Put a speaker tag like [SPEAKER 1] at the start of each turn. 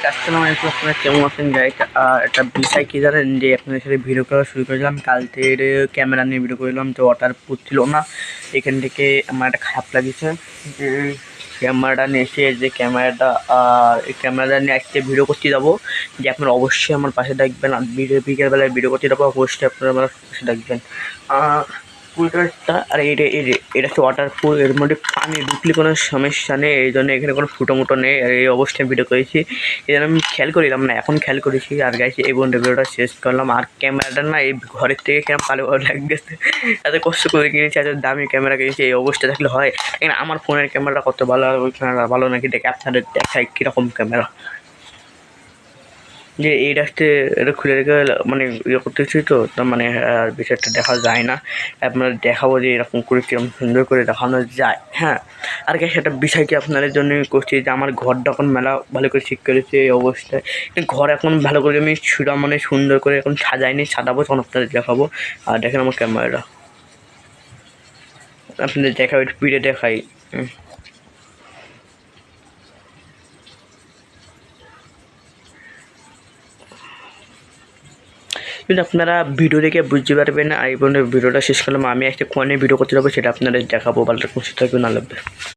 [SPEAKER 1] আসসালামু আলাইকুম, আপনারা কেমন আছেন গাইড? একটা বিষয় কি জানেন, যে আপনাদের সাথে ভিডিও করা শুরু করেছিলাম কালকে, ক্যামেরা নিয়ে ভিডিও করলাম তো ওয়াটার ছিল না। এখান থেকে আমার একটা খারাপ লাগিয়েছে যে ক্যামেরাটা নিয়ে এসে, যে ক্যামেরাটা এই ক্যামেরাটা নিয়ে আজকে ভিডিও করতে যাবো। যে আপনারা অবশ্যই আমার পাশে থাকবেন, আর বিকেলবেলায় ভিডিও করতে যাবো, অবশ্যই আপনারা আমার পাশে থাকবেন। কুলটারটা আর এটা হচ্ছে ওয়াটারপ্রুফ, এর মধ্যে পানি ঢুকলে কোনো সমস্যা নেই, এই জন্য এখানে কোনো ফুটো মুটো নেই। আর এই অবস্থায় ভিডিও করেছি, এই জন্য আমি খেয়াল করিলাম না, এখন খেয়াল করেছি। আর গাইছি এই বন্ধু ভিডিওটা শেষ করলাম। আর ক্যামেরাটা না এই ঘরের থেকে কেমন কালো ভালো লাগতেছে, এত কষ্ট করে কিনেছি, এত দামি ক্যামেরা কিনেছি, এই অবস্থা থাকলে হয়? এখানে আমার ফোনের ক্যামেরা কত ভালো আর ওই ক্যামেরা ভালো নাকি দেখে আপনাদের দেখায় কীরকম ক্যামেরা। যে এইটা হচ্ছে, এটা খুলে রেখে মানে ইয়ে করতেছি তো, তার মানে বিষয়টা দেখা যায় না। আপনারা দেখাবো যে এরকম করে কিরকম সুন্দর করে দেখানো যায়। হ্যাঁ, আর কি সেটা বিষয় কি আপনাদের জন্য করছি, যে আমার ঘরটা এখন মেলা ভালো করে ঠিক করেছে এই অবস্থায়। ঘর এখন ভালো করে আমি মানে সুন্দর করে এখন সাজাইনি, সাজাবো তখন আপনাদের দেখাবো। আর দেখেন আমার ক্যামেরাটা, আপনাদের দেখাই, স্পিডে দেখাই। কিন্তু আপনারা ভিডিও দেখে বুঝতে পারবেন না। এই পর্যন্ত ভিডিওটা শেষ করলাম। আমি একটা কোণে ভিডিও করতে যাবো, সেটা আপনাদের দেখাবো। ভালো থাকবেন, সুস্থ থাকবেন, আল্লাহ হাফেজ।